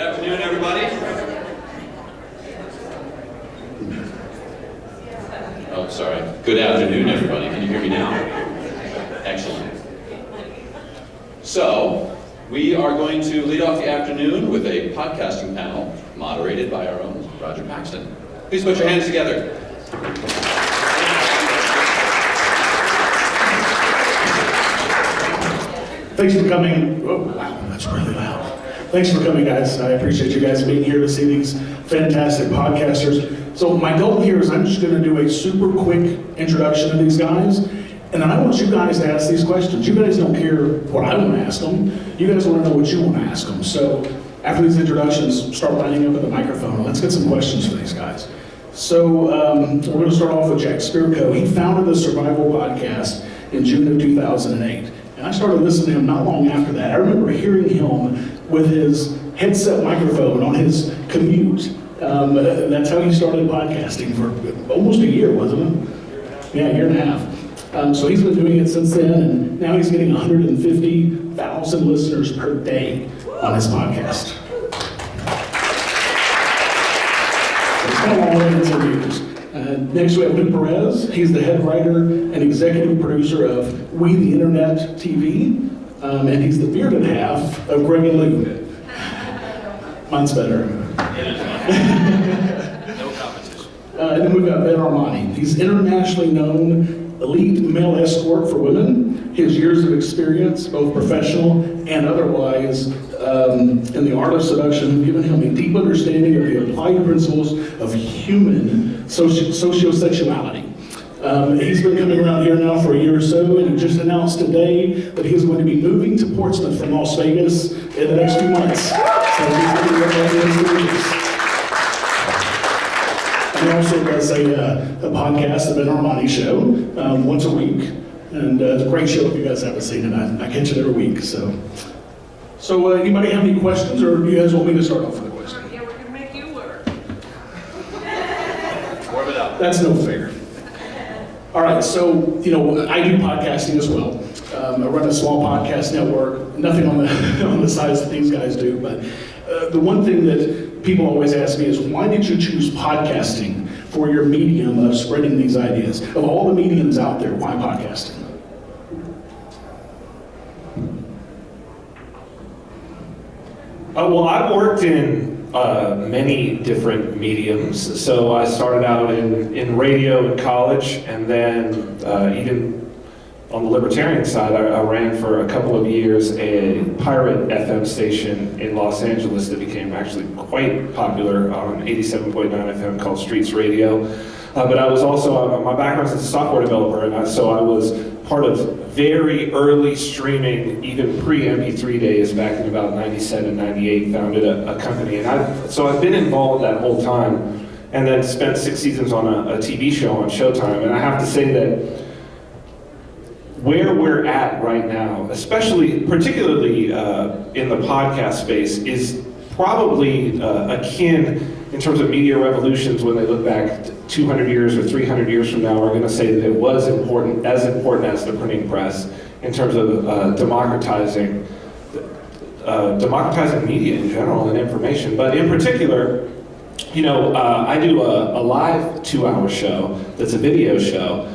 afternoon, everybody. Oh, sorry. Good afternoon, everybody. Can you hear me now? Excellent. So, we are going to lead off the afternoon with a podcasting panel moderated by our own Rodger Paxton. Please put your hands together. Thanks for coming. Oh, wow, that's really loud. Thanks for coming, guys. I appreciate you guys being here to see these fantastic podcasters. So my goal here is I'm just going to do a super quick introduction to these guys, and then I want you guys to ask these questions. You guys don't care what I want to ask them. You guys want to know what you want to ask them. So after these introductions, start lining up at the microphone, and let's get some questions for these guys. So we're going to start off with Jack Spirko. He founded the Survival Podcast in June of 2008. And I started listening to him not long after that. I remember hearing him with his headset microphone on his commute. That's how he started podcasting for almost a year, wasn't it? Yeah, a year and a half. So he's been doing it since then, and now he's getting 150,000 listeners per day on his podcast. It's kind of long in some years. Next we have Perez. He's the head writer and executive producer of We the Internet TV, and he's the bearded half of Greg and Lou. Mine's better. No competition. And then we've got Vin Armani. He's internationally known elite male escort for women. His years of experience, both professional and otherwise, in the art of seduction have given him a deep understanding of the applied principles of human sociosexuality. He's been coming around here now for a year or so, and he just announced today that he's going to be moving to Portsmouth from Las Vegas in the next few months. So he's going to be right here in the Vegas. He also does a podcast, the Vin Armani Show, once a week. And it's a great show if you guys haven't seen it. I catch it every week. So anybody have any questions, or do you guys want me to start off with a question? Yeah, we're going to make you work. Warm it up. That's no fair. All right, so, I do podcasting as well. I run a small podcast network, nothing on the size that these guys do, but the one thing that people always ask me is, why did you choose podcasting for your medium of spreading these ideas? Of all the mediums out there, why podcasting? Well, I've worked in many different mediums. So I started out in radio in college, and then even on the libertarian side, I ran for a couple of years a pirate FM station in Los Angeles that became actually quite popular on 87.9 FM called Streets Radio. But I was also, my background is as a software developer, and so I was part of very early streaming, even pre-MP3 days, back in about 97, 98, founded a company. And so I've been involved that whole time, and then spent 6 seasons on a TV show on Showtime. And I have to say that where we're at right now, particularly in the podcast space, is probably akin in terms of media revolutions. When they look back 200 years or 300 years from now, we're going to say that it was important as the printing press in terms of democratizing media in general and information. But in particular, I do a live 2-hour show that's a video show,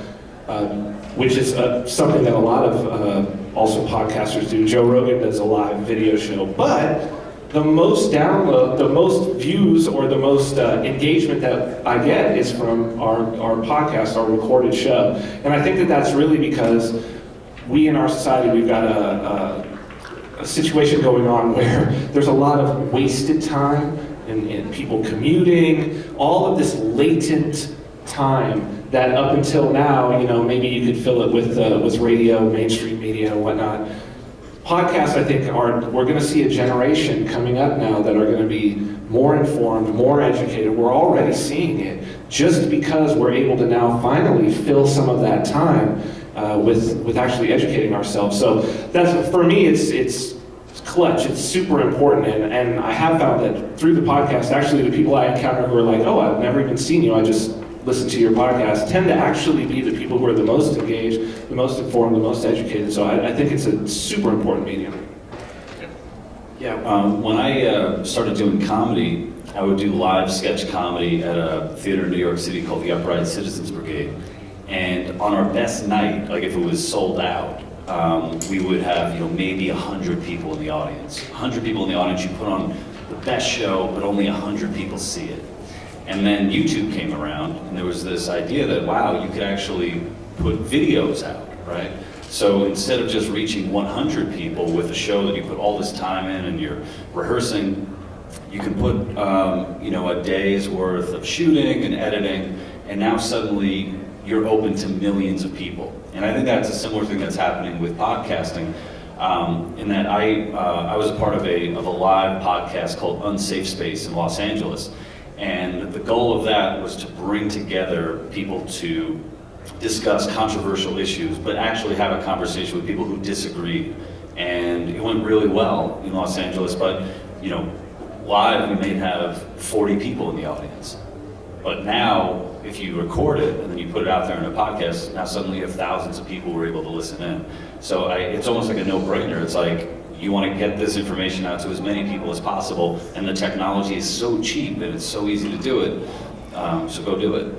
which is something that a lot of also podcasters do. Joe Rogan does a live video show, but the most download, the most views, or the most engagement that I get is from our podcast, our recorded show. And I think that that's really because we in our society, we've got a situation going on where there's a lot of wasted time in people commuting, all of this latent time that up until now, maybe you could fill it with radio, mainstream media, and whatnot. Podcasts, I think, we're going to see a generation coming up now that are going to be more informed, more educated. We're already seeing it, just because we're able to now finally fill some of that time with actually educating ourselves. So that's, for me, it's clutch. It's super important, and I have found that through the podcast, actually, the people I encounter who are like, "Oh, I've never even seen you, I just listen to your podcast," tend to actually be the people who are the most engaged, the most informed, the most educated. So I think it's a super important medium. When I started doing comedy, I would do live sketch comedy at a theater in New York City called the Upright Citizens Brigade. And on our best night, like if it was sold out, we would have, maybe 100 people in the audience. 100 people in the audience, you put on the best show, but only 100 people see it. And then YouTube came around, and there was this idea that, wow, you could actually put videos out, right? So instead of just reaching 100 people with a show that you put all this time in and you're rehearsing, you can put, a day's worth of shooting and editing, and now suddenly you're open to millions of people. And I think that's a similar thing that's happening with podcasting, in that I was a part of a live podcast called Unsafe Space in Los Angeles. And the goal of that was to bring together people to discuss controversial issues, but actually have a conversation with people who disagreed. And it went really well in Los Angeles, but live we may have 40 people in the audience. But now, if you record it and then you put it out there in a podcast, now suddenly you have thousands of people who are able to listen in. So it's almost like a no-brainer. It's like, you want to get this information out to as many people as possible, and the technology is so cheap and it's so easy to do it, so go do it.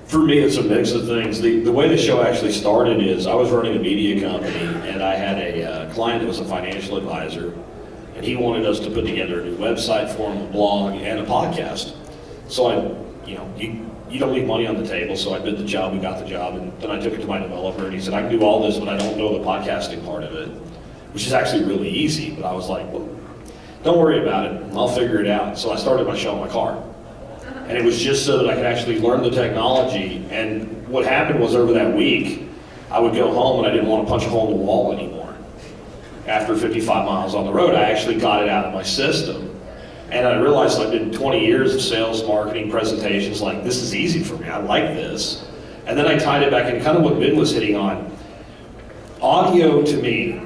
For me, it's a mix of things. The way the show actually started is I was running a media company, and I had a client that was a financial advisor, and he wanted us to put together a new website for him, a blog, and a podcast. So you don't leave money on the table, so I did the job, we got the job, and then I took it to my developer, and he said, I can do all this, but I don't know the podcasting part of it, which is actually really easy. But I was like, well, don't worry about it, I'll figure it out. So I started my show in my car. And it was just so that I could actually learn the technology. And what happened was, over that week, I would go home and I didn't want to punch a hole in the wall anymore. After 55 miles on the road, I actually got it out of my system. And I realized I did 20 years of sales, marketing, presentations, like, this is easy for me, I like this. And then I tied it back into kind of what Vin was hitting on. Audio to me,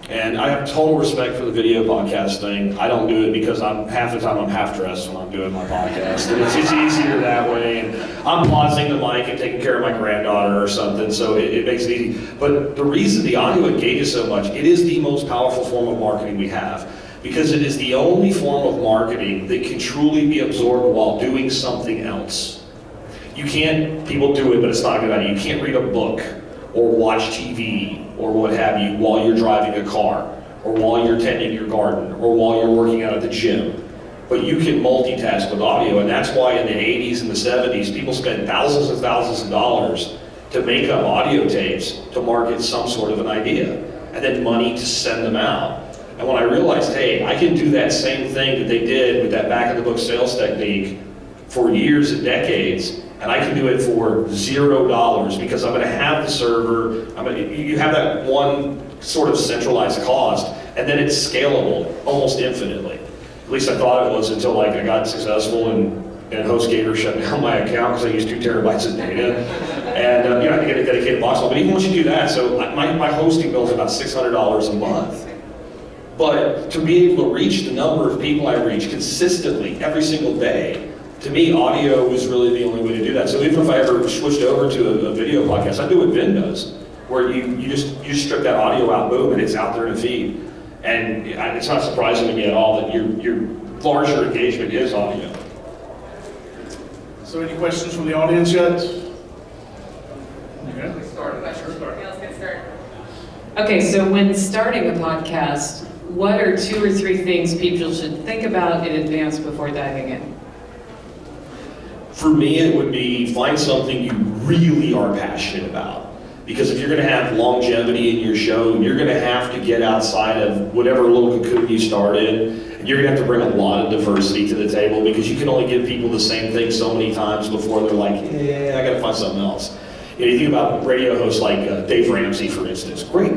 and I have total respect for the video podcast thing. I don't do it because half the time I'm half dressed when I'm doing my podcast. And it's easier that way. And I'm pausing the mic and taking care of my granddaughter or something, so it makes it easy. But the reason the audio engages so much, it is the most powerful form of marketing we have. Because it is the only form of marketing that can truly be absorbed while doing something else. People do it, but it's not a good idea. You can't read a book or watch TV or what have you while you're driving a car, or while you're tending your garden, or while you're working out at the gym. But you can multitask with audio, and that's why in the 80s and the 70s, people spent thousands and thousands of dollars to make up audio tapes to market some sort of an idea, and then money to send them out. And when I realized, hey, I can do that same thing that they did with that back-of-the-book sales technique for years and decades, and I can do it for $0 because I'm going to have the server. You have that one sort of centralized cost, and then it's scalable almost infinitely. At least I thought it was, until I got successful and HostGator shut down my account because I used 2 terabytes of data, and I had to get a dedicated box. But even once you do that, so my hosting bill is about $600 a month. But to be able to reach the number of people I reach consistently every single day, to me, audio was really the only way to do that. So even if I ever switched over to a video podcast, I do what Vin does, where you just strip that audio out, boom, and it's out there in a feed. And it's not surprising to me at all that your larger engagement is audio. So any questions from the audience yet? Okay. Let's get started. Okay, so when starting a podcast, what are 2 or 3 things people should think about in advance before diving in? For me, it would be find something you really are passionate about. Because if you're going to have longevity in your show, you're going to have to get outside of whatever little cocoon you started, and you're going to have to bring a lot of diversity to the table, because you can only give people the same thing so many times before they're like, I got to find something else. You think about radio hosts like Dave Ramsey, for instance. Great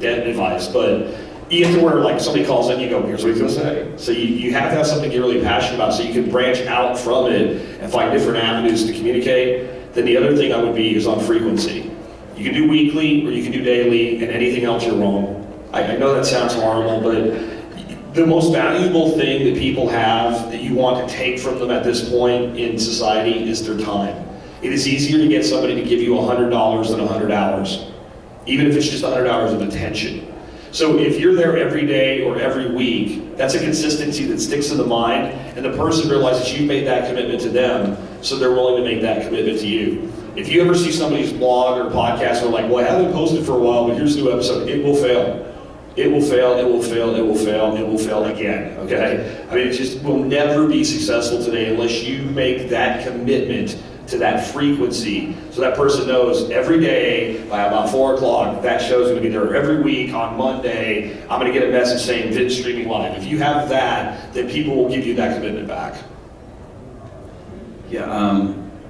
advice, but you have to where, like, somebody calls in, you go, here's what he's going to say. So you have to have something you're really passionate about, so you can branch out from it and find different avenues to communicate. Then the other thing I would be is on frequency. You can do weekly or you can do daily, and anything else you're wrong. I know that sounds horrible, but the most valuable thing that people have that you want to take from them at this point in society is their time. It is easier to get somebody to give you $100 than 100 hours, even if it's just 100 hours of attention. So if you're there every day or every week, that's a consistency that sticks in the mind, and the person realizes you've made that commitment to them, so they're willing to make that commitment to you. If you ever see somebody's blog or podcast and they're like, well, I haven't posted for a while, but here's a new episode, it will fail. It will fail, it will fail, it will fail, it will fail again, okay? I mean, it just will never be successful today unless you make that commitment to that frequency, so that person knows every day by about 4 o'clock, that show's gonna be there. Every week on Monday, I'm gonna get a message saying Vin's streaming live. If you have that, then people will give you that commitment back. Yeah,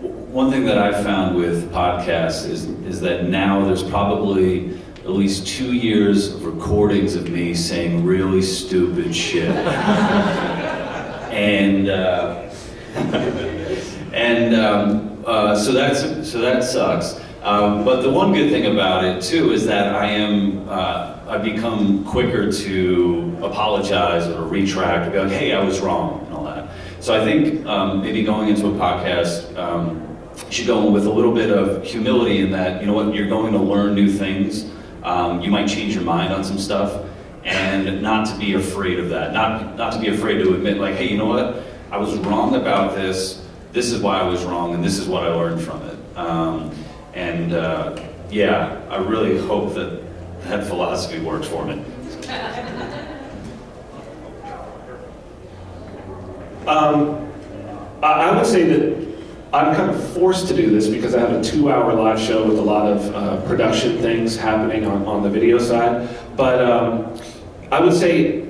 one thing that I've found with podcasts is that now there's probably at least 2 years of recordings of me saying really stupid shit. So that sucks. But the one good thing about it too is that I've become quicker to apologize or retract, or be like, hey, I was wrong, and all that. So I think maybe going into a podcast, you should go in with a little bit of humility in that, you know what, you're going to learn new things. You might change your mind on some stuff, and not to be afraid of that. Not to be afraid to admit, like, hey, you know what, I was wrong about this. This is why I was wrong, and this is what I learned from it. Yeah, I really hope that philosophy works for me. I would say that I'm kind of forced to do this because I have a 2-hour live show with a lot of production things happening on the video side. But I would say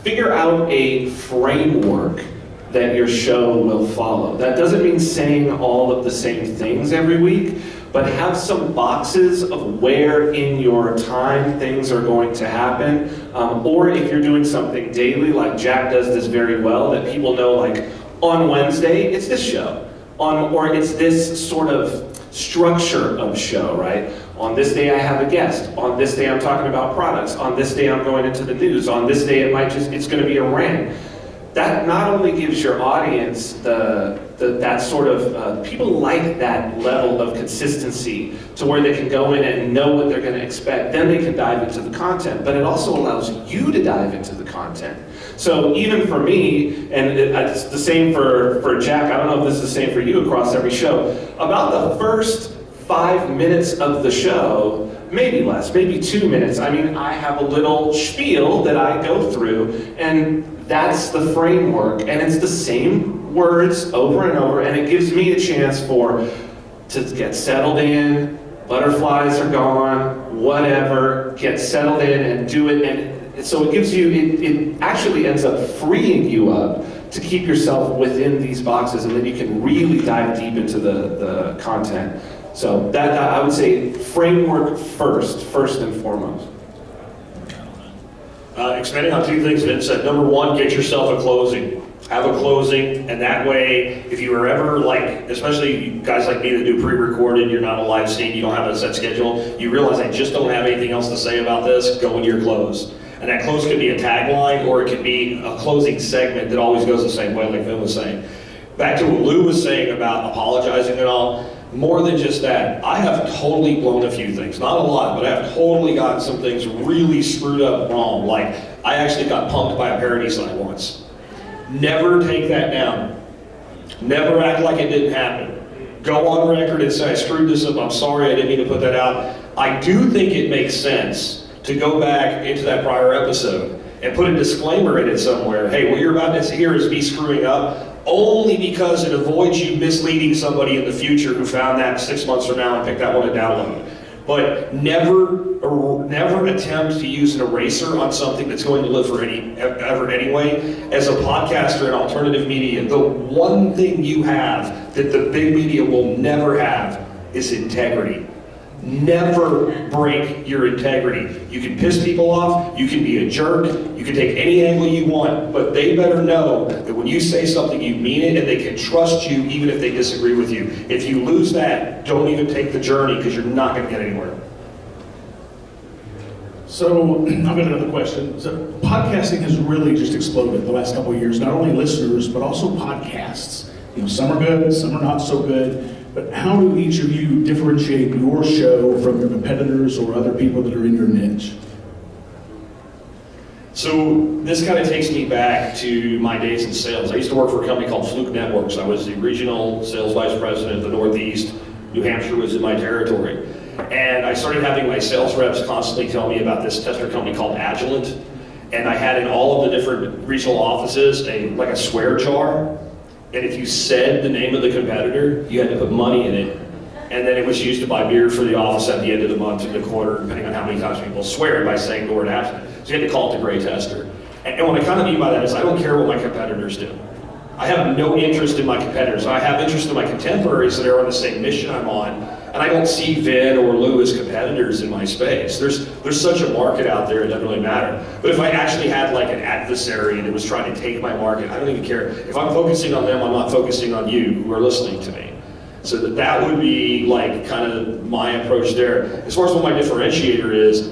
figure out a framework that your show will follow. That doesn't mean saying all of the same things every week, but have some boxes of where in your time things are going to happen. Or if you're doing something daily, like Jack does this very well, that people know, like, on Wednesday, it's this show. Or it's this sort of structure of show, right? On this day I have a guest. On this day I'm talking about products. On this day I'm going into the news. On this day it's gonna be a rant. That not only gives your audience that sort of, people like that level of consistency to where they can go in and know what they're going to expect, then they can dive into the content, but it also allows you to dive into the content. So even for me, and it's the same for Jack, I don't know if this is the same for you across every show, about the first 5 minutes of the show, maybe less, maybe 2 minutes, I mean, I have a little spiel that I go through, and that's the framework, and it's the same words over and over, and it gives me a chance to get settled in, butterflies are gone, whatever, get settled in and do it, and so it gives you, it actually ends up freeing you up to keep yourself within these boxes, and then you can really dive deep into the content. So that I would say framework first and foremost. Expanding on 2 things Vin said. Number 1, get yourself a closing. Have a closing, and that way, if you are ever, like, especially you guys like me that do pre-recorded, you're not a live scene, you don't have a set schedule, you realize I just don't have anything else to say about this, go into your close. And that close could be a tagline, or it could be a closing segment that always goes the same way, like Vin was saying. Back to what Lou was saying about apologizing and all, more than just that, I have totally blown a few things. Not a lot, but I have totally gotten some things really screwed up wrong. Like, I actually got punked by a parody site once. Never take that down. Never act like it didn't happen. Go on record and say, I screwed this up, I'm sorry, I didn't mean to put that out. I do think it makes sense to go back into that prior episode and put a disclaimer in it somewhere. Hey, what you're about to hear is me screwing up, only because it avoids you misleading somebody in the future who found that 6 months from now and picked that one to download. But never attempt to use an eraser on something that's going to live forever anyway. As a podcaster in alternative media, the one thing you have that the big media will never have is integrity. Never break your integrity. You can piss people off, you can be a jerk, you can take any angle you want, but they better know that when you say something, you mean it, and they can trust you even if they disagree with you. If you lose that, don't even take the journey, because you're not going to get anywhere. So I've got another question. So podcasting has really just exploded the last couple of years, not only listeners, but also podcasts. You know, some are good, some are not so good. But how do each of you differentiate your show from your competitors or other people that are in your niche? So this kind of takes me back to my days in sales. I used to work for a company called Fluke Networks. I was the regional sales vice president of the Northeast. New Hampshire was in my territory. And I started having my sales reps constantly tell me about this tester company called Agilent. And I had in all of the different regional offices like a swear jar. And if you said the name of the competitor, you had to put money in it. And then it was used to buy beer for the office at the end of the month and the quarter, depending on how many times people swear by saying the word Agilent. So you had to call it the gray tester. And what I kind of mean by that is I don't care what my competitors do. I have no interest in my competitors. I have interest in my contemporaries that are on the same mission I'm on, and I don't see Vin or Lou as competitors in my space. There's such a market out there, it doesn't really matter. But if I actually had like an adversary that was trying to take my market, I don't even care. If I'm focusing on them, I'm not focusing on you who are listening to me. So that would be like kind of my approach there. As far as what my differentiator is,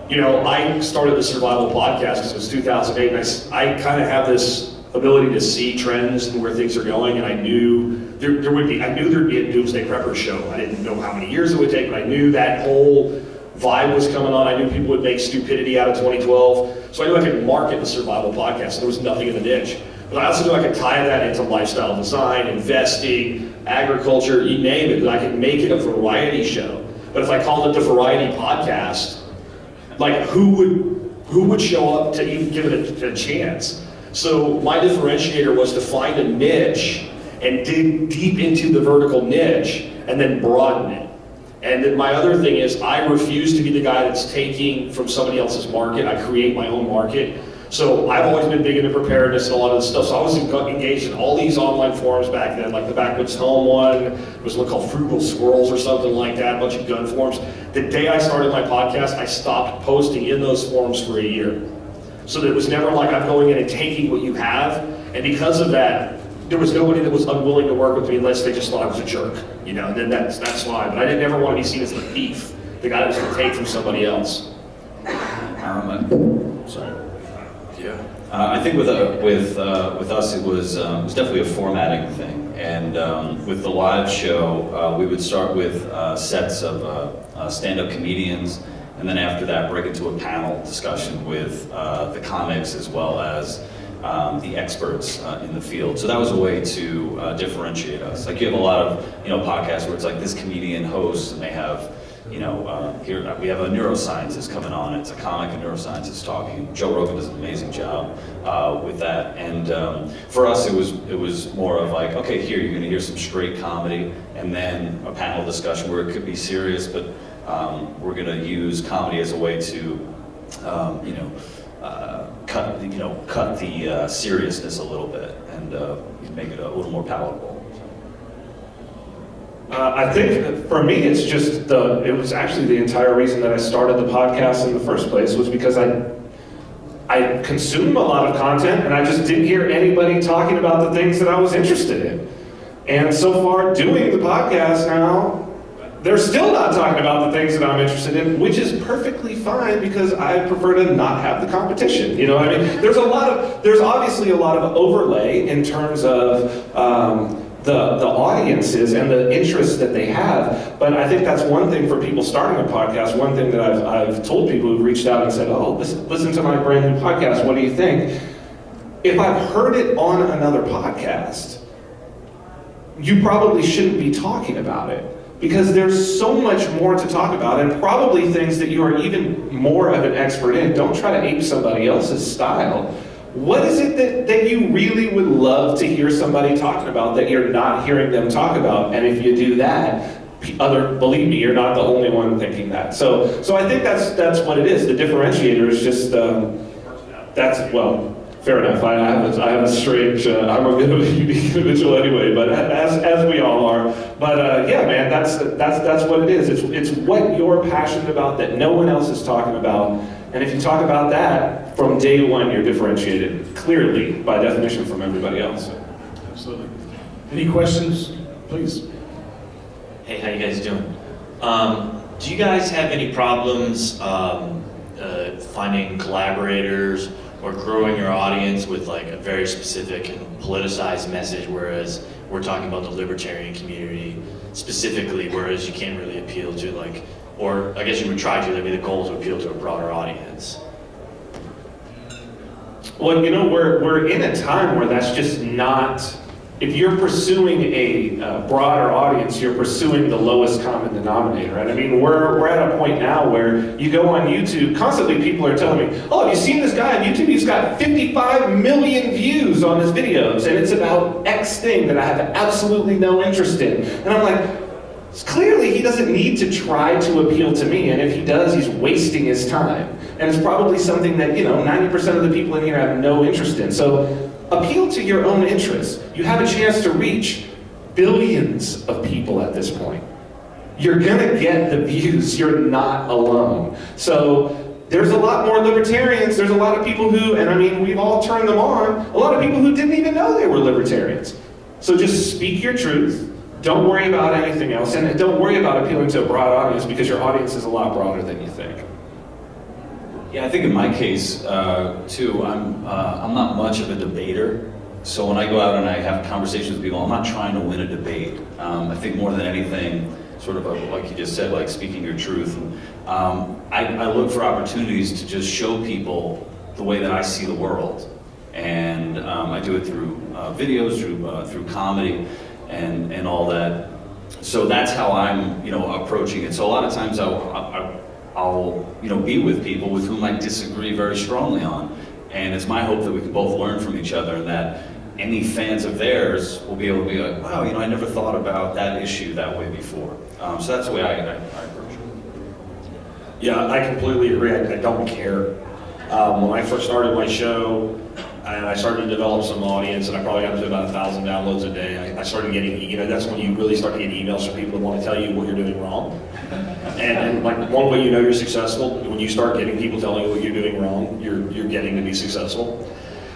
you know, I started the Survival Podcast because it was 2008, and I kind of have this ability to see trends and where things are going, and I knew there'd be a Doomsday Prepper show. I didn't know how many years it would take, but I knew that whole vibe was coming on. I knew people would make stupidity out of 2012, so I knew I could market the Survival Podcast. There was nothing in the niche. But I also knew I could tie that into lifestyle design, investing, agriculture, you name it, that I could make it a variety show. But if I called it the Variety Podcast, like who would show up to even give it a chance? So my differentiator was to find a niche and dig deep into the vertical niche and then broaden it. And then my other thing is I refuse to be the guy that's taking from somebody else's market. I create my own market. So I've always been big into preparedness and a lot of this stuff. So I was engaged in all these online forums back then, like the Backwoods Home one. It was one called Frugal Squirrels or something like that, a bunch of gun forums. The day I started my podcast, I stopped posting in those forums for a year. So that it was never like I'm going in and taking what you have. And because of that, there was nobody that was unwilling to work with me unless they just thought I was a jerk. You know, and then that's why. But I didn't ever want to be seen as the thief, the guy that was going to take from somebody else. Sorry. Yeah. I think with us, it was definitely a formatting thing. And with the live show, we would start with sets of stand-up comedians, and then after that, break into a panel discussion with the comics as well as the experts in the field. So that was a way to differentiate us. Like you have a lot of podcasts where it's like this comedian hosts, and they have. Here we have a neuroscientist coming on. It's a comic and neuroscientist talking. Joe Rogan does an amazing job with that. And for us, it was more of like, okay, here you're going to hear some straight comedy, and then a panel discussion where it could be serious, but we're going to use comedy as a way to, cut the seriousness a little bit and make it a little more palatable. I think for me, it's just it was actually the entire reason that I started the podcast in the first place was because I consume a lot of content and I just didn't hear anybody talking about the things that I was interested in. And so far doing the podcast now, they're still not talking about the things that I'm interested in, which is perfectly fine because I prefer to not have the competition. You know what I mean? There's obviously a lot of overlay in terms of the audiences and the interests that they have, but I think that's one thing for people starting a podcast. One thing that I've told people who've reached out and said, "Oh, listen to my brand new podcast. What do you think?" If I've heard it on another podcast, you probably shouldn't be talking about it because there's so much more to talk about, and probably things that you are even more of an expert in. Don't try to ape somebody else's style. What is it that you really would love to hear somebody talking about that you're not hearing them talk about? And if you do that, believe me, you're not the only one thinking that. So I think that's what it is. The differentiator is just fair enough. I have a strange. I'm a bit of a unique individual anyway, but as we all are. But yeah, man, that's what it is. It's what you're passionate about that no one else is talking about. And if you talk about that, from day one, you're differentiated, clearly, by definition, from everybody else. Absolutely. Any questions, please? Hey, how you guys doing? Do you guys have any problems finding collaborators or growing your audience with like a very specific and politicized message, whereas we're talking about the libertarian community specifically, whereas you can't really appeal to like, or I guess you would try to, that'd be the goal, to appeal to a broader audience. Well, you know, we're in a time where that's just not, if you're pursuing a broader audience, you're pursuing the lowest common denominator. And I mean, we're at a point now where you go on YouTube, constantly people are telling me, oh, have you seen this guy on YouTube? He's got 55 million views on his videos, and it's about X thing that I have absolutely no interest in. And I'm like, clearly he doesn't need to try to appeal to me, and if he does, he's wasting his time. And it's probably something that, 90% of the people in here have no interest in. So appeal to your own interests. You have a chance to reach billions of people at this point. You're gonna get the views, you're not alone. So there's a lot more libertarians, there's a lot of people who, and I mean, we've all turned them on, a lot of people who didn't even know they were libertarians. So just speak your truth, don't worry about anything else, and don't worry about appealing to a broad audience because your audience is a lot broader than you think. Yeah, I think in my case, too, I'm not much of a debater. So when I go out and I have conversations with people, I'm not trying to win a debate. I think more than anything, sort of like you just said, like speaking your truth. I look for opportunities to just show people the way that I see the world. And I do it through videos, through comedy, and all that. So that's how I'm, approaching it. So a lot of times I'll be with people with whom I disagree very strongly on. And it's my hope that we can both learn from each other and that any fans of theirs will be able to be like, wow, I never thought about that issue that way before. So that's the way I approach it. Yeah, I completely agree. I don't care. When I first started my show, and I started to develop some audience, and I probably got to about 1,000 downloads a day. I started getting, that's when you really start to get emails from people who want to tell you what you're doing wrong. And like one way you know you're successful, when you start getting people telling you what you're doing wrong, you're getting to be successful.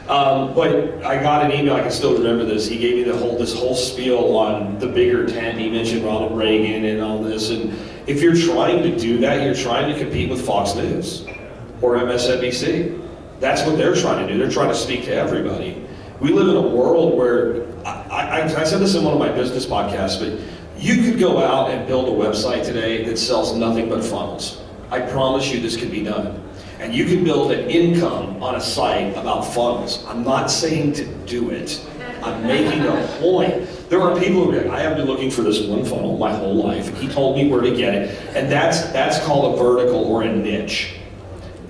But I got an email, I can still remember this. He gave me this whole spiel on the bigger tent. He mentioned Ronald Reagan and all this. And if you're trying to do that, you're trying to compete with Fox News or MSNBC. That's what they're trying to do. They're trying to speak to everybody. We live in a world where, I said this in one of my business podcasts, but you could go out and build a website today that sells nothing but funnels. I promise you this can be done. And you can build an income on a site about funnels. I'm not saying to do it. I'm making a point. There are people who are like, I have been looking for this one funnel my whole life, and he told me where to get it. And that's called a vertical or a niche.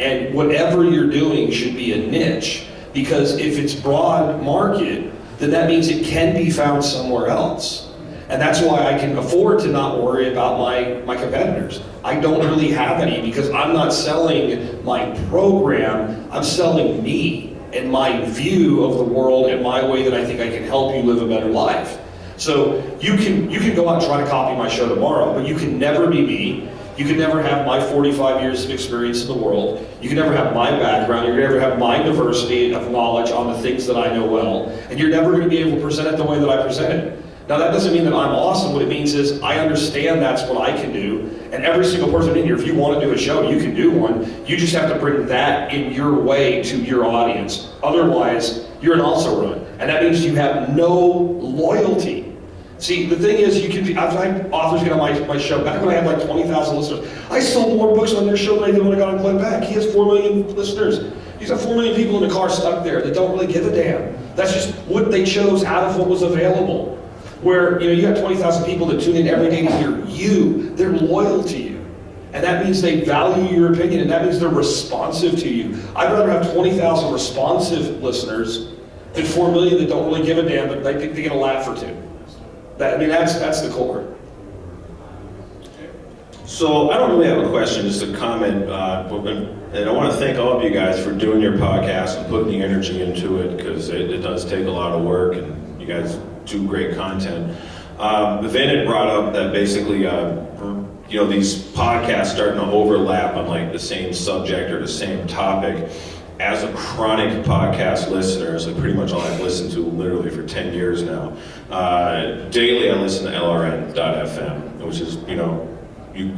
And whatever you're doing should be a niche, because if it's broad market, then that means it can be found somewhere else. And that's why I can afford to not worry about my competitors. I don't really have any, because I'm not selling my program, I'm selling me and my view of the world and my way that I think I can help you live a better life. So you can go out and try to copy my show tomorrow, but you can never be me. You can never have my 45 years of experience in the world. You can never have my background. You're never have my diversity of knowledge on the things that I know well. And you're never going to be able to present it the way that I present it. Now that doesn't mean that I'm awesome. What it means is I understand that's what I can do. And every single person in here, if you want to do a show, you can do one. You just have to bring that in your way to your audience. Otherwise, you're an also run. And that means you have no loyalty. See, the thing is, I've had authors get on my show. Back when I had like 20,000 listeners, I sold more books on their show than I did when I got on Glenn Beck. He has 4 million listeners. He's got 4 million people in the car stuck there that don't really give a damn. That's just what they chose out of what was available. Where, you got 20,000 people that tune in every day to hear you. They're loyal to you. And that means they value your opinion, and that means they're responsive to you. I'd rather have 20,000 responsive listeners than 4 million that don't really give a damn, but they get a laugh or two. That's the core. So I don't really have a question, just a comment. And I want to thank all of you guys for doing your podcast and putting the energy into it, because it does take a lot of work, and you guys do great content. Vin had brought up that basically, these podcasts starting to overlap on like the same subject or the same topic. As a chronic podcast listener, it's like pretty much all I've listened to literally for 10 years now. Daily I listen to LRN.FM, which is,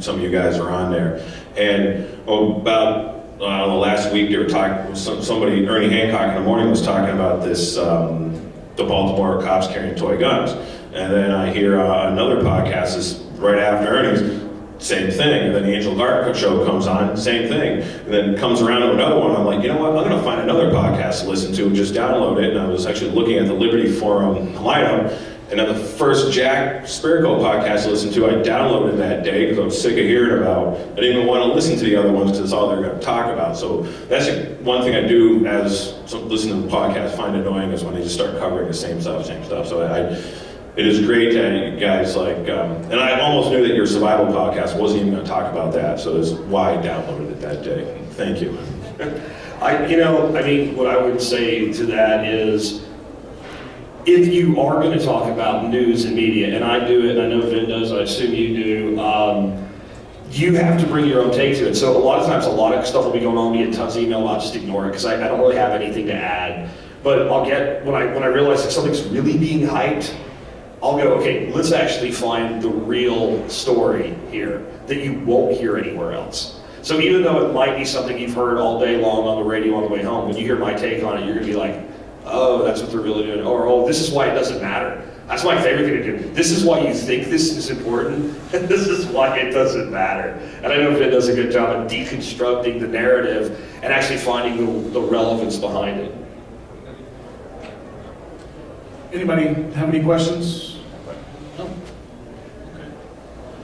some of you guys are on there. And about the last week they were talking, somebody, Ernie Hancock in the morning was talking about this, the Baltimore cops carrying toy guns. And then I hear another podcast is right after Ernie's same thing. And then the Angel Garden show comes on, same thing. And then it comes around to another one. I'm like, you know what? I'm going to find another podcast to listen to and just download it. And I was actually looking at the Liberty Forum lineup. And then the first Jack Spirko podcast I listened to, I downloaded that day because I was sick of hearing about. I didn't even want to listen to the other ones because it's all they're going to talk about. So that's one thing I do as listening to the podcast find annoying is when they just start covering the same stuff. So it is great that you guys and I almost knew that your survival podcast wasn't even going to talk about that. So that's why I downloaded it that day. Thank you. What I would say to that is, if you are going to talk about news and media, and I do it, and I know Vin does, I assume you do, you have to bring your own take to it. So a lot of times, a lot of stuff will be going on, we get tons of email, I'll just ignore it, because I don't really have anything to add. But I'll get, when I realize that something's really being hyped, I'll go, okay, let's actually find the real story here that you won't hear anywhere else. So even though it might be something you've heard all day long on the radio on the way home, when you hear my take on it, you're going to be like, oh, that's what they're really doing. Or, oh, this is why it doesn't matter. That's my favorite thing to do. This is why you think this is important, and this is why it doesn't matter. And I know Vin does a good job of deconstructing the narrative and actually finding the relevance behind it. Anybody have any questions? No? Okay.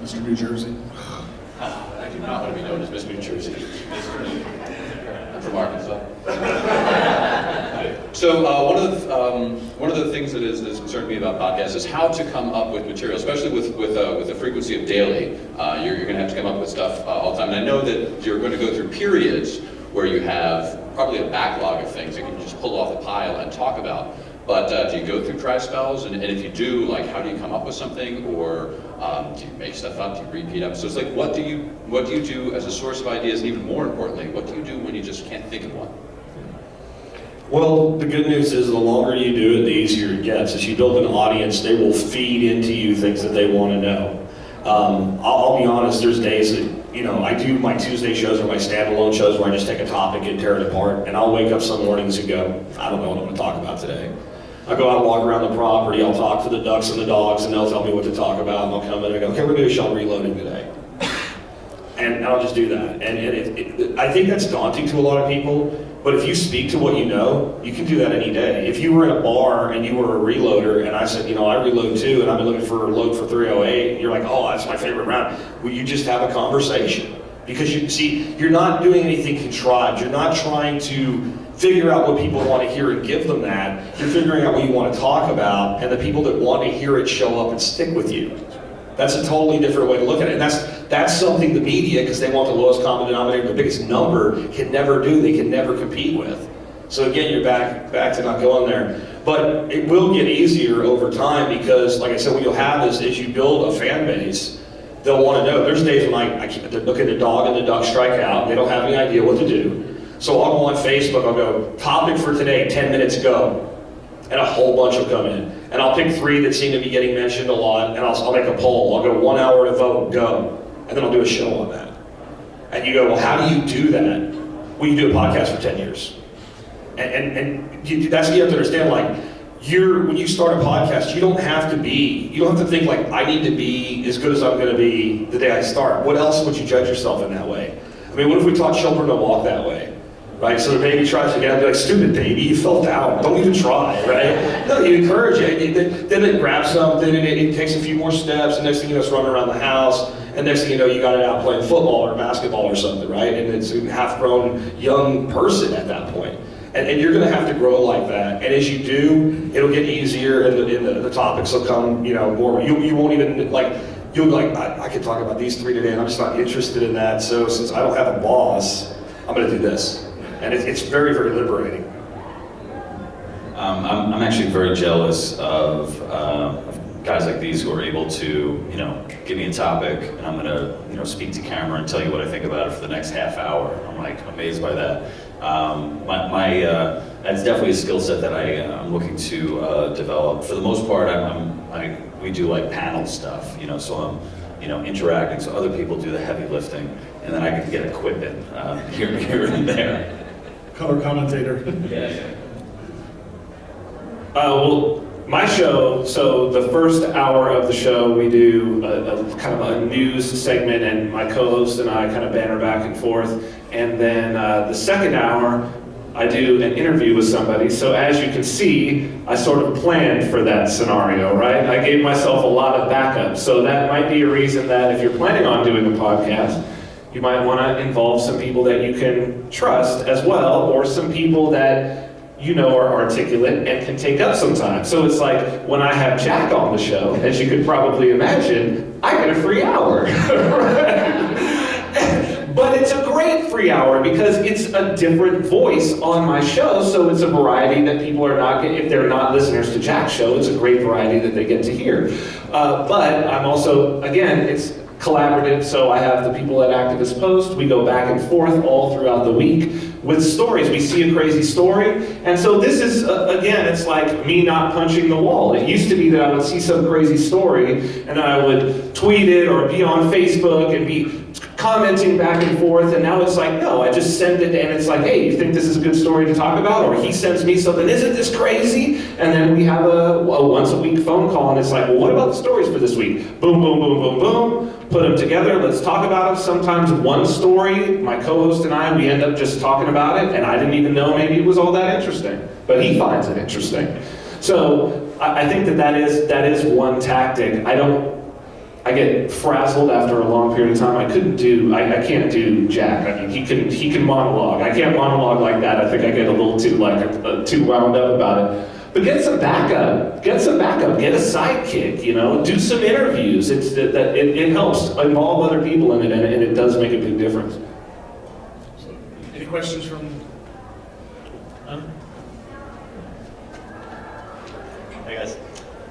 Mr. New Jersey. I do not want to be known as Mr. New Jersey. I'm from Arkansas. So one of the things that's concerned me about podcasts is how to come up with material, especially with the frequency of daily. You're going to have to come up with stuff all the time. And I know that you're going to go through periods where you have probably a backlog of things that you can just pull off the pile and talk about. But do you go through dry spells? And if you do, like, how do you come up with something? Or do you make stuff up? Do you repeat up? So it's like, what do you do as a source of ideas? And even more importantly, what do you do when you just can't think of one? Well, the good news is the longer you do it, the easier it gets. As you build an audience, they will feed into you things that they want to know. I'll be honest, there's days that, I do my Tuesday shows or my standalone shows where I just take a topic and tear it apart, and I'll wake up some mornings and go, I don't know what I'm going to talk about today. I'll go out and walk around the property, I'll talk to the ducks and the dogs, and they'll tell me what to talk about, and I'll come in and go, okay, we're going to do shell reloading today. And I'll just do that. And I think that's daunting to a lot of people, but if you speak to what you know, you can do that any day. If you were in a bar and you were a reloader, and I said, I reload too, and I've been looking for a load for 308, you're like, oh, that's my favorite round. Well, you just have a conversation. Because you're not doing anything contrived. You're not trying to figure out what people want to hear and give them that. You're figuring out what you want to talk about, and the people that want to hear it show up and stick with you. That's a totally different way to look at it. And that's something the media, because they want the lowest common denominator, the biggest number, can never do. They can never compete with. So again, you're back to not going there. But it will get easier over time because, like I said, what you'll have is as you build a fan base, they'll want to know. There's days when I look at the dog and the duck strike out, and they don't have any idea what to do. So I'll go on Facebook, I'll go, topic for today, 10 minutes, go. And a whole bunch will come in. And I'll pick 3 that seem to be getting mentioned a lot, and I'll make a poll. I'll go 1 hour to vote, go. And then I'll do a show on that. And you go, well, how do you do that? Well, you do a podcast for 10 years. And that's what you have to understand, like, when you start a podcast, you don't have to think like, I need to be as good as I'm going to be the day I start. What else would you judge yourself in that way? I mean, what if we taught children to walk that way? Right, so the baby tries to get up, be like, stupid baby, you fell down, don't even try, right? No, you encourage it, then it grabs something, and it takes a few more steps, and next thing you know, it's running around the house, and next thing you know, you got it out playing football or basketball or something, right? And it's a half-grown young person at that point. And you're gonna have to grow like that, and as you do, it'll get easier, and the topics will come, more, you won't even, you'll be like, I can talk about these 3 today, and I'm just not interested in that, so since I don't have a boss, I'm gonna do this. And it's very, very liberating. I'm actually very jealous of guys like these who are able to, give me a topic, and I'm gonna, speak to camera and tell you what I think about it for the next half hour. I'm like amazed by that. That's definitely a skill set that I'm looking to develop. For the most part, we do like panel stuff, so I'm, interacting, so other people do the heavy lifting, and then I can get a quip in here and there. Color commentator. Yeah. Well, My show, so the first hour of the show, we do a kind of a news segment, and my co-host and I kind of banter back and forth. And then the second hour, I do an interview with somebody. So as you can see, I sort of planned for that scenario, right? I gave myself a lot of backup. So that might be a reason that if you're planning on doing a podcast, you might want to involve some people that you can trust as well, or some people that you know are articulate and can take up some time. So it's like when I have Jack on the show, as you could probably imagine, I get a free hour. But it's a great free hour because it's a different voice on my show, so it's a variety that people are not getting. If they're not listeners to Jack's show, it's a great variety that they get to hear. But I'm also, again, it's collaborative, so I have the people at Activist Post. We go back and forth all throughout the week with stories. We see a crazy story, and so this is, again, it's like me not punching the wall. It used to be that I would see some crazy story, and I would tweet it or be on Facebook and be commenting back and forth, and now it's like, no, I just send it, and it's like, hey, you think this is a good story to talk about? Or he sends me something, isn't this crazy? And then we have a once-a-week phone call, and it's like, well, what about the stories for this week? Boom, boom, boom, boom, boom. Put them together, let's talk about them. Sometimes one story, my co-host and I, we end up just talking about it, and I didn't even know maybe it was all that interesting, but he finds it interesting. So I think that is one tactic. I get frazzled after a long period of time. I can't do Jack. I mean, he can monologue. I can't monologue like that. I think I get a little too too wound up about it. But get some backup. Get a sidekick. Do some interviews. It helps involve other people in it, and it does make a big difference. Any questions from? Hey guys.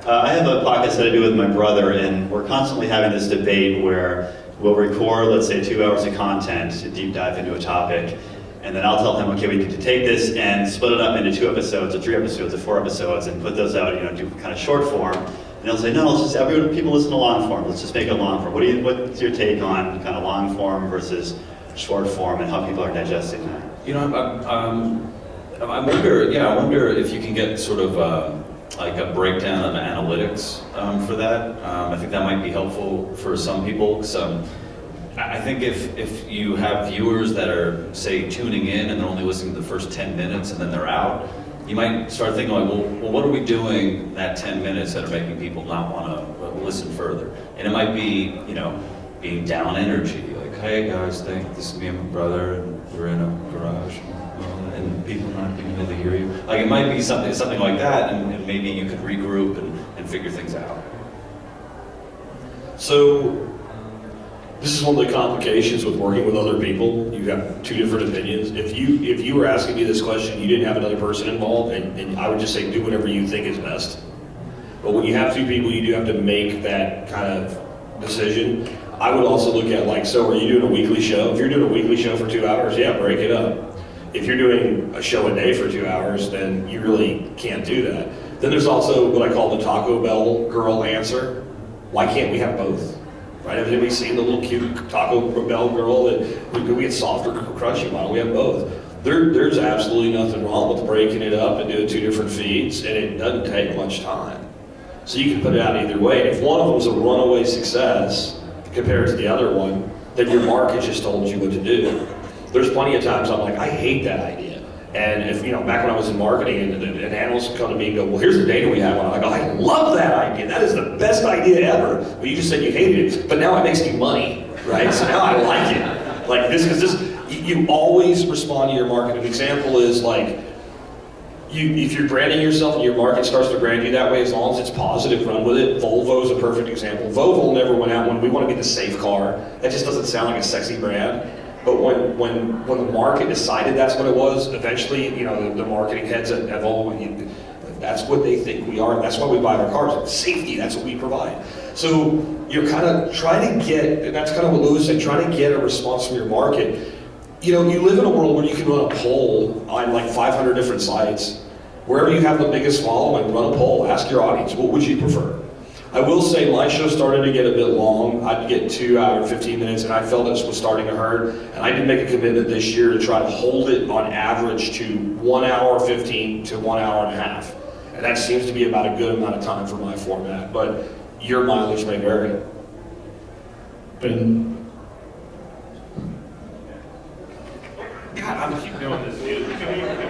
I have a podcast that I do with my brother, and we're constantly having this debate where we'll record, let's say, 2 hours of content to deep dive into a topic, and then I'll tell him, okay, we need to take this and split it up into 2 episodes, or 3 episodes, or 4 episodes, and put those out, do kind of short form. And he'll say, no, let's just, people listen to long form, let's just make it long form. What's your take on kind of long form versus short form, and how people are digesting that? I wonder if you can get sort of like a breakdown of analytics for that. I think that might be helpful for some people. I think if you have viewers that are, say, tuning in and they're only listening to the first 10 minutes and then they're out, you might start thinking like, well, what are we doing that 10 minutes that are making people not want to listen further? And it might be, being down energy, like, hey guys, this is me and my brother, and we're in a garage. And people not being able to hear you. Like it might be something like that, and maybe you could regroup and figure things out. So, this is one of the complications with working with other people. You have 2 different opinions. If you were asking me this question, you didn't have another person involved, and I would just say do whatever you think is best. But when you have 2 people, you do have to make that kind of decision. I would also look at so are you doing a weekly show? If you're doing a weekly show for 2 hours, yeah, break it up. If you're doing a show a day for 2 hours, then you really can't do that. Then there's also what I call the Taco Bell girl answer. Why can't we have both? Right? Have anybody seen the little cute Taco Bell girl that we get soft or crunchy? Why don't we have both? There's absolutely nothing wrong with breaking it up and doing 2 different feeds, and it doesn't take much time. So you can put it out either way. And if one of them's a runaway success compared to the other one, then your market just told you what to do. There's plenty of times I'm like, I hate that idea. And if, back when I was in marketing and an analyst would come to me and go, well, here's the data we have. And I'm like, I love that idea. That is the best idea ever. But you just said you hated it. But now it makes me money, right? So now I like it. Like this, because you always respond to your market. An example is like, if you're branding yourself and your market starts to brand you that way, as long as it's positive, run with it. Volvo is a perfect example. Volvo never went out when we want to be the safe car. That just doesn't sound like a sexy brand. But when the market decided that's what it was, eventually, the marketing heads at Volvo, that's what they think we are, and that's why we buy our cars. Safety, that's what we provide. So you're kind of trying to get, and that's kind of what Louis said, trying to get a response from your market. You live in a world where you can run a poll on like 500 different sites. Wherever you have the biggest following, run a poll, ask your audience, what would you prefer? I will say my show started to get a bit long. I'd get 2 hours, 15 minutes, and I felt this was starting to hurt. And I did make a commitment this year to try to hold it on average to 1 hour 15 to 1 hour and a half. And that seems to be about a good amount of time for my format, but your mileage may vary. Ben? God, I'm gonna keep doing this, dude.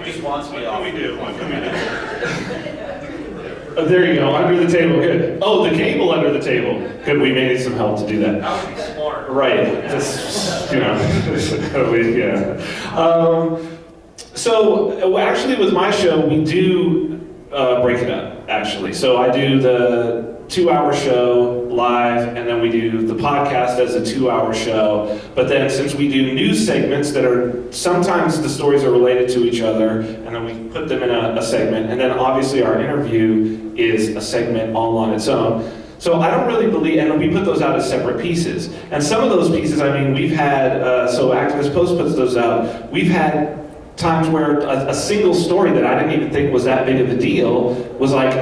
Just wants me off. What can we do? Oh, there you go, under the table, good. Oh, the cable under the table. Good, we may need some help to do that. That would be smart. Right, just, yeah. So actually with my show, we do break it up, actually. So I do the 2-hour show live, and then we do the podcast as a 2-hour show. But then since we do news segments that are, sometimes the stories are related to each other, and then we put them in a segment, and then obviously our interview is a segment all on its own. So I don't really believe, and we put those out as separate pieces. And some of those pieces, I mean, we've had, so Activist Post puts those out, we've had times where a single story that I didn't even think was that big of a deal was like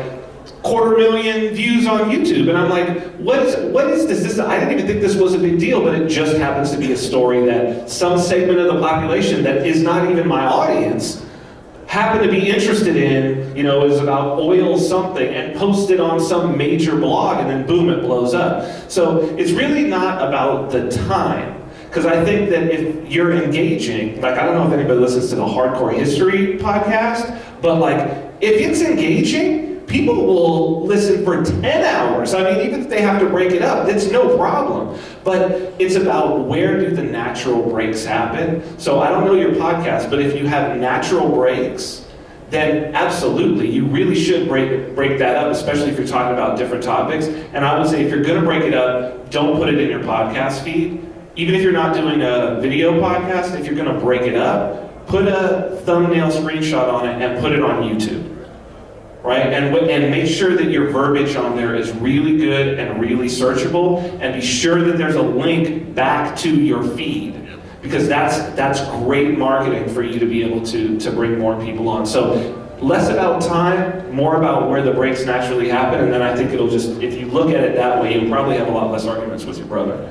250,000 views on YouTube. And I'm like, what is this? I didn't even think this was a big deal, but it just happens to be a story that some segment of the population that is not even my audience happen to be interested in, is about oil something, and post it on some major blog, and then boom, it blows up. So it's really not about the time. Because I think that if you're engaging, like I don't know if anybody listens to the Hardcore History podcast, but like if it's engaging, people will listen for 10 hours. I mean, even if they have to break it up, that's no problem. But it's about where do the natural breaks happen. So I don't know your podcast, but if you have natural breaks, then absolutely, you really should break that up, especially if you're talking about different topics. And I would say if you're gonna break it up, don't put it in your podcast feed. Even if you're not doing a video podcast, if you're gonna break it up, put a thumbnail screenshot on it and put it on YouTube, right? And make sure that your verbiage on there is really good and really searchable, and be sure that there's a link back to your feed, because that's great marketing for you to be able to bring more people on. So less about time, more about where the breaks naturally happen, and then I think it'll just, if you look at it that way, you'll probably have a lot less arguments with your brother.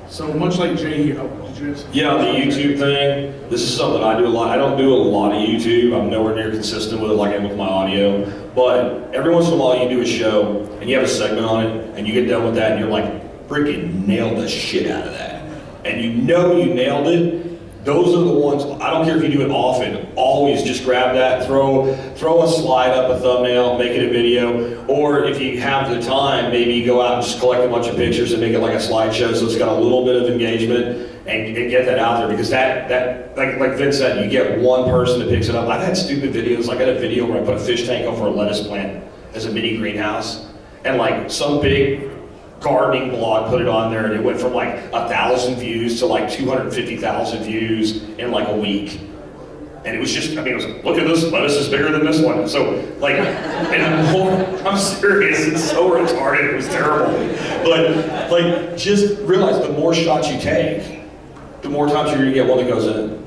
So much like Jay, did you ask? Yeah, the YouTube thing, this is something I do a lot. I don't do a lot of YouTube. I'm nowhere near consistent with it like I am with my audio. But every once in a while you do a show and you have a segment on it and you get done with that and you're like, freaking nailed the shit out of that. And you know you nailed it. Those are the ones, I don't care if you do it often, always just grab that, throw a slide up, a thumbnail, make it a video, or if you have the time, maybe you go out and just collect a bunch of pictures and make it like a slideshow so it's got a little bit of engagement and get that out there, because that like Vince said, you get one person that picks it up. I've had stupid videos, like I had a video where I put a fish tank over a lettuce plant as a mini greenhouse, and like some big gardening blog put it on there, and it went from like 1,000 views to like 250,000 views in like a week. And it was just, I mean, it was like, look at this, lettuce is bigger than this one. So like, and I'm serious, it's so retarded, it was terrible. But like, just realize the more shots you take, the more times you're gonna get one that goes in.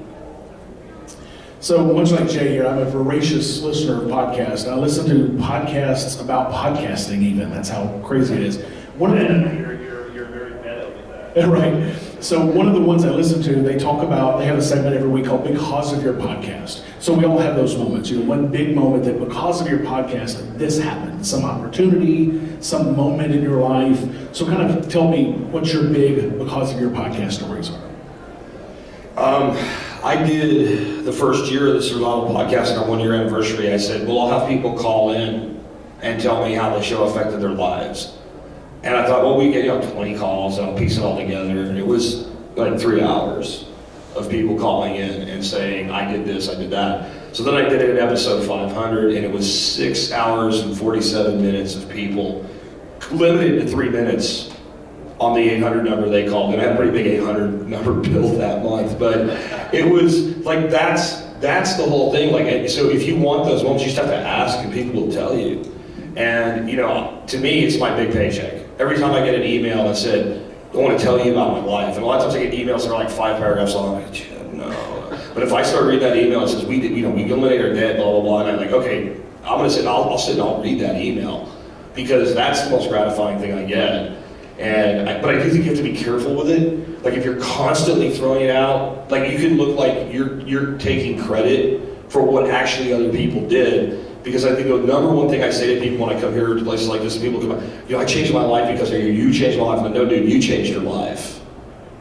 So much like Jay here, I'm a voracious listener of podcasts. I listen to podcasts about podcasting even, that's how crazy it is. You're very meta with that. Right. So one of the ones I listen to, they have a segment every week called Because of Your Podcast. So we all have those moments, one big moment that because of your podcast, this happened, some opportunity, some moment in your life. So kind of tell me what your big because of your podcast stories are. I did the first year of the Survival Podcast, on our 1-year anniversary. I said, well, I'll have people call in and tell me how the show affected their lives. And I thought, well, we get 20 calls, and I'll piece it all together. And it was like 3 hours of people calling in and saying, I did this, I did that. So then I did it in episode 500, and it was 6 hours and 47 minutes of people, limited to 3 minutes on the 800 number they called. And I had a pretty big 800 number built that month. But it was like, that's the whole thing. Like, so if you want those moments, you just have to ask, and people will tell you. And, to me, it's my big paycheck. Every time I get an email that said, I want to tell you about my life. And a lot of times I get emails that are like 5 paragraphs long. I'm like, no. But if I start reading that email that says, we eliminated our debt, blah, blah, blah, and I'm like, okay, I'm going to sit, I'll sit and I'll read that email, because that's the most gratifying thing I get. But I do think you have to be careful with it. Like if you're constantly throwing it out, like you can look like you're taking credit for what actually other people did. Because I think the number one thing I say to people when I come here to places like this, people come out, I changed my life because of you. You changed my life. I'm like, no, dude, you changed your life,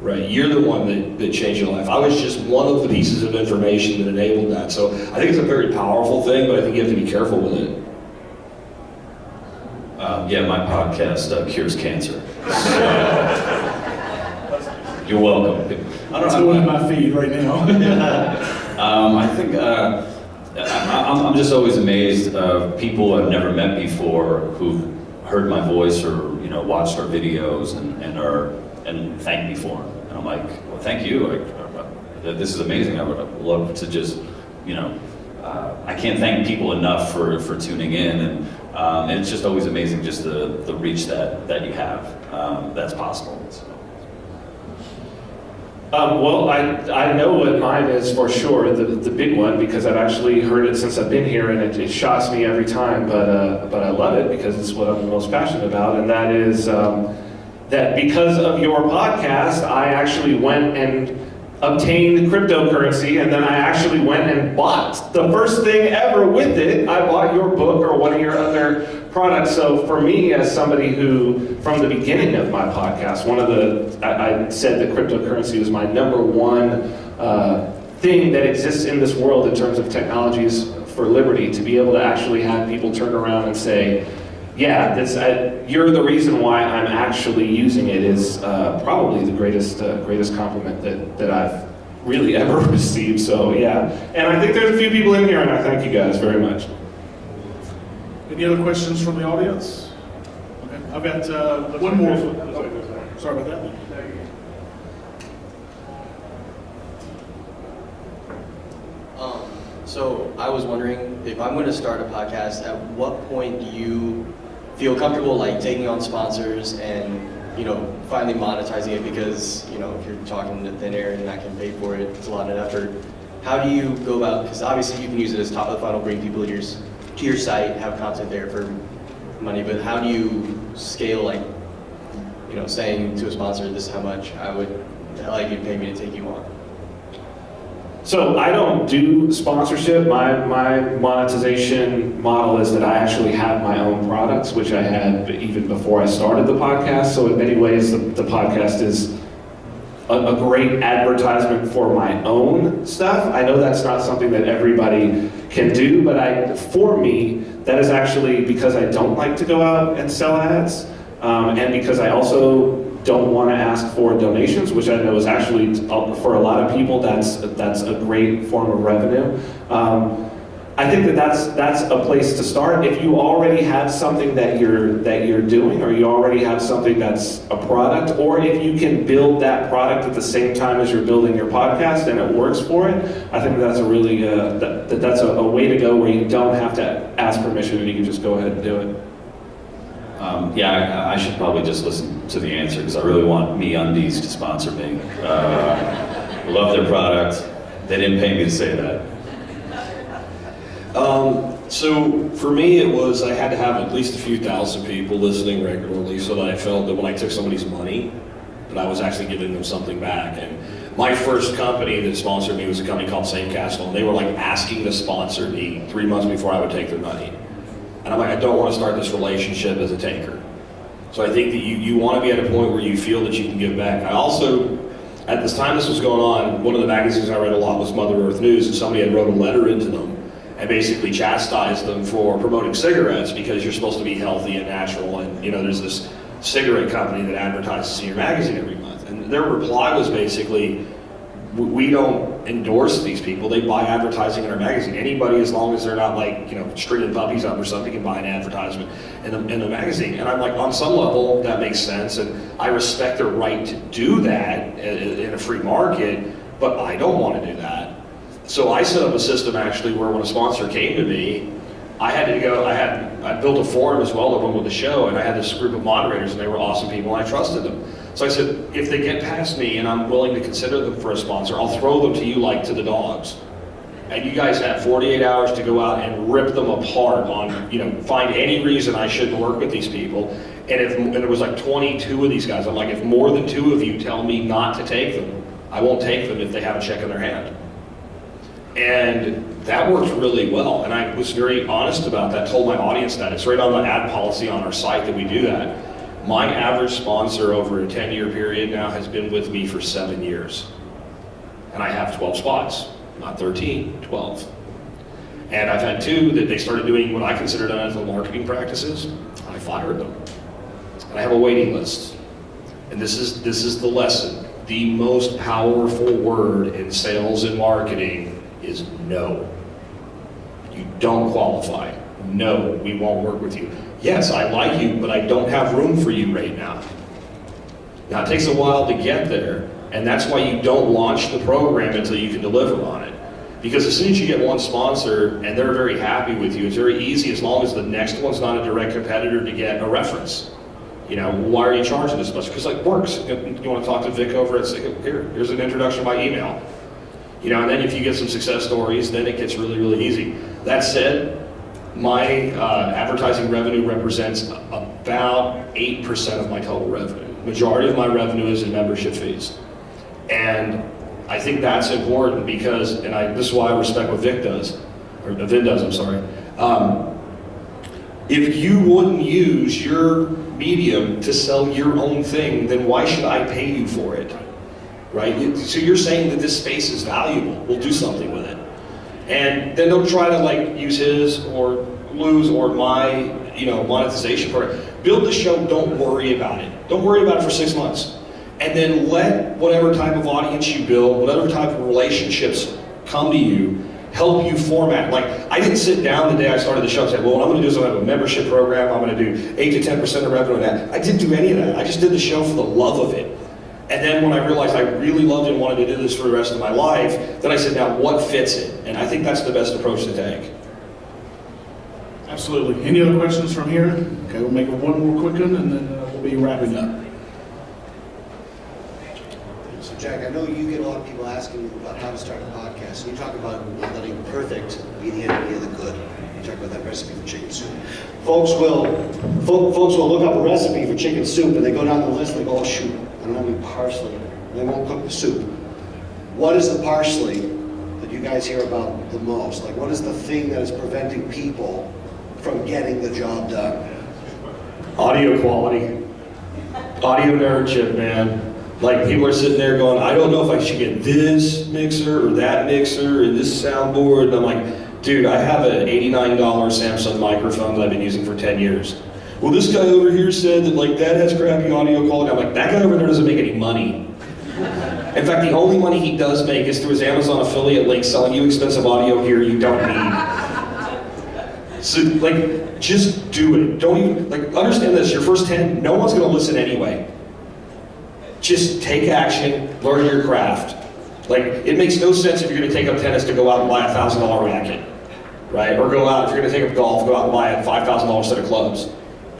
right? You're the one that changed your life. I was just one of the pieces of information that enabled that. So I think it's a very powerful thing, but I think you have to be careful with it. Yeah, my podcast cures cancer. You're welcome. It's going in my feed right now. I think I'm just always amazed of people I've never met before who've heard my voice or watched our videos and thank me for them. And I'm like, well, thank you. This is amazing. I would love to just I can't thank people enough for tuning in, and it's just always amazing just the reach that you have that's possible. So. Well, I know what mine is for sure, the big one, because I've actually heard it since I've been here, and it shocks me every time, but I love it because it's what I'm most passionate about, and that is that because of your podcast, I actually went and obtained cryptocurrency, and then I actually went and bought the first thing ever with it. I bought your book or one of your other products. So for me, as somebody who, from the beginning of my podcast, I said that cryptocurrency was my number one thing that exists in this world in terms of technologies for liberty, to be able to actually have people turn around and say, yeah, you're the reason why I'm actually using it, is probably the greatest compliment that I've really ever received. So yeah, and I think there's a few people in here, and I thank you guys very much. Any other questions from the audience? Okay, I've got one more. Sorry about that. So I was wondering, if I'm going to start a podcast, at what point do you feel comfortable like taking on sponsors and finally monetizing it? Because if you're talking to thin air and not getting paid for it, it's a lot of effort. How do you go about? Because obviously you can use it as top of the funnel, bring people to your site, have content there for money. But how do you scale, saying to a sponsor, this is how much I would like you to pay me to take you on? So I don't do sponsorship. My monetization model is that I actually have my own products, which I had even before I started the podcast. So in many ways, the podcast is a great advertisement for my own stuff. I know that's not something that everybody can do, but for me, that is actually because I don't like to go out and sell ads, and because I also don't want to ask for donations, which I know is actually, for a lot of people, that's a great form of revenue. I think that's a place to start. If you already have something that you're doing, or you already have something that's a product, or if you can build that product at the same time as you're building your podcast and it works for it, I think that's a really that's a way to go where you don't have to ask permission and you can just go ahead and do it. I should probably just listen to the answer, because I really want MeUndies to sponsor me. Love their product. They didn't pay me to say that. So for me, it was I had to have at least a few thousand people listening regularly, so that I felt that when I took somebody's money, that I was actually giving them something back. And my first company that sponsored me was a company called Sandcastle, and they were asking to sponsor me 3 months before I would take their money. And I'm like, I don't want to start this relationship as a taker. So I think that you want to be at a point where you feel that you can give back. I also, at this time this was going on, one of the magazines I read a lot was Mother Earth News, and somebody had wrote a letter into them and basically chastised them for promoting cigarettes because you're supposed to be healthy and natural, and there's this cigarette company that advertises in your magazine every month. And their reply was basically, we don't endorse these people. They buy advertising in our magazine. Anybody, as long as they're not stringing puppies up or something, can buy an advertisement in the magazine. And I'm like, on some level, that makes sense, and I respect their right to do that in a free market, but I don't want to do that. So I set up a system actually where when a sponsor came to me, I had to go, I built a forum as well of them with the show, and I had this group of moderators, and they were awesome people, and I trusted them. So I said, if they get past me and I'm willing to consider them for a sponsor, I'll throw them to you like to the dogs. And you guys have 48 hours to go out and rip them apart on, find any reason I shouldn't work with these people. And there was 22 of these guys. I'm like, if more than 2 of you tell me not to take them, I won't take them if they have a check in their hand. And That worked really well, and I was very honest about that, told my audience that. It's right on the ad policy on our site that we do that. My average sponsor over a 10-year period now has been with me for 7 years. And I have 12 spots, not 13, 12. And I've had 2 that they started doing what I considered unethical marketing practices. I fired them. And I have a waiting list. And this is the lesson. The most powerful word in sales and marketing is no. You don't qualify. No, we won't work with you. Yes, I like you, but I don't have room for you right now. Now, it takes a while to get there, and that's why you don't launch the program until you can deliver on it. Because as soon as you get one sponsor and they're very happy with you, it's very easy as long as the next one's not a direct competitor to get a reference. You know, why are you charging this much? Because it works. You want to talk to Vic over at here's an introduction by email. You know, and then if you get some success stories, then it gets really, really easy. That said, my advertising revenue represents about 8% of my total revenue. Majority of my revenue is in membership fees. And I think that's important because, this is why I respect what Vic does, or Vin does, I'm sorry. If you wouldn't use your medium to sell your own thing, then why should I pay you for it? Right? So you're saying that this space is valuable. We'll do something with it. And then don't try to use his or Lou's or my, monetization program. Build the show, don't worry about it. Don't worry about it for 6 months. And then let whatever type of audience you build, whatever type of relationships come to you, help you format. I didn't sit down the day I started the show and say, well, what I'm going to do is I'm going to have a membership program, I'm going to do 8 to 10% of revenue on that. I didn't do any of that. I just did the show for the love of it. And then when I realized I really loved it and wanted to do this for the rest of my life, then I said, now what fits it? And I think that's the best approach to take. Absolutely. Any other questions from here? Okay, we'll make one more quick one and then we'll be wrapping up. So Jack, I know you get a lot of people asking you about how to start a podcast. And you talk about not letting perfect be the enemy of the good. You talk about that recipe for chicken soup. Folks will look up a recipe for chicken soup and they go down the list and they go, oh shoot, I don't have any parsley. And they won't cook the soup. What is the parsley that you guys hear about the most? What is the thing that is preventing people from getting the job done? Audio quality. Audio nerdship, man. People are sitting there going, I don't know if I should get this mixer or that mixer or this soundboard. And I'm like, dude, I have an $89 Samsung microphone that I've been using for 10 years. Well, this guy over here said that that has crappy audio quality. I'm like, that guy over there doesn't make any money. In fact, the only money he does make is through his Amazon affiliate link selling you expensive audio gear you don't need. So, just do it. Don't even, understand this, your first 10, no one's gonna listen anyway. Just take action, learn your craft. It makes no sense if you're gonna take up tennis to go out and buy a $1,000 racket, right? Or go out, if you're gonna take up golf, go out and buy a $5,000 set of clubs.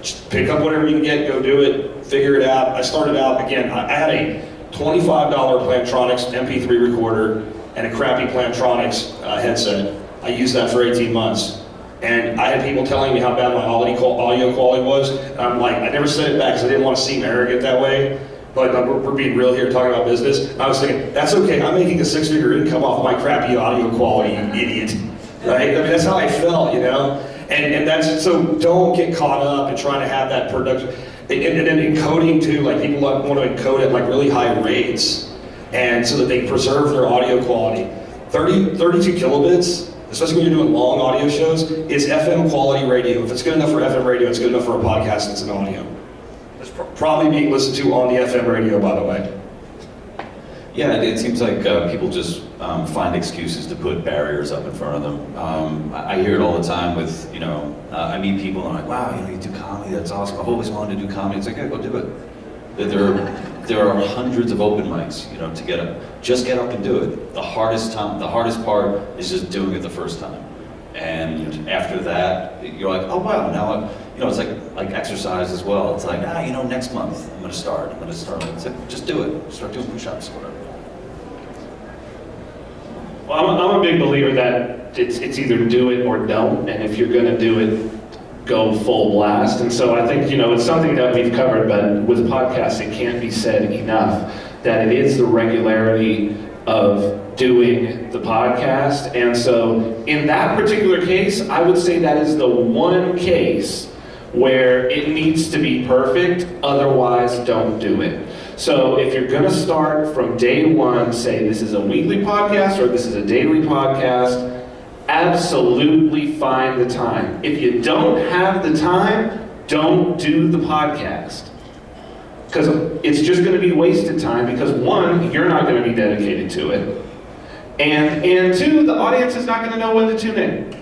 Just pick up whatever you can get, go do it, figure it out. I started out, again, I had a $25 Plantronics MP3 recorder and a crappy Plantronics headset. I used that for 18 months. And I had people telling me how bad my audio quality was. And I'm like, I never said it back because I didn't want to seem arrogant that way. But we're being real here, talking about business. I was thinking, that's okay, I'm making a 6-figure income off my crappy audio quality, you idiot. Right? That's how I felt, And that's, so don't get caught up in trying to have that production. And then encoding too, people want to encode at really high rates, and so that they preserve their audio quality. 32 kilobits, especially when you're doing long audio shows, is FM quality radio. If it's good enough for FM radio, it's good enough for a podcast that's an audio. It's probably being listened to on the FM radio, by the way. Yeah, it seems like people just find excuses to put barriers up in front of them. I hear it all the time with, I meet people and I'm like, wow, you do comedy, that's awesome. I've always wanted to do comedy. It's like, yeah, go do it. There are hundreds of open mics, to get up. Just get up and do it. The hardest part is just doing it the first time. And after that, you're like, oh wow, now it's like exercise as well. It's like, next month I'm gonna start. It's like, just do it. Start doing push-ups, whatever. Well, I'm a big believer that it's either do it or don't, and if you're gonna do it, go full blast. And so I think, it's something that we've covered, but with podcasts, it can't be said enough that it is the regularity of doing the podcast. And so in that particular case, I would say that is the one case where it needs to be perfect, otherwise don't do it. So if you're gonna start from day one, say this is a weekly podcast or this is a daily podcast, absolutely find the time. If you don't have the time, don't do the podcast. Because it's just gonna be wasted time, because one, you're not gonna be dedicated to it. And two, the audience is not gonna know when to tune in.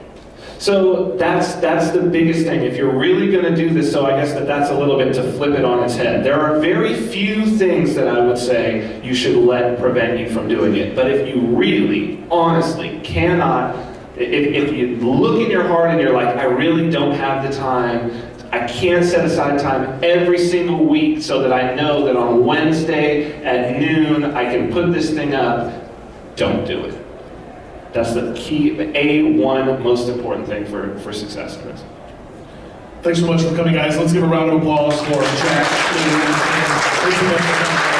So that's the biggest thing. If you're really going to do this, so I guess that's a little bit to flip it on its head. There are very few things that I would say you should let prevent you from doing it. But if you really, honestly cannot, if you look in your heart and you're like, I really don't have the time, I can't set aside time every single week so that I know that on Wednesday at noon I can put this thing up, don't do it. That's the key, the A1 most important thing for success in this. Thanks so much for coming, guys. Let's give a round of applause for Jack. Thanks so much for coming.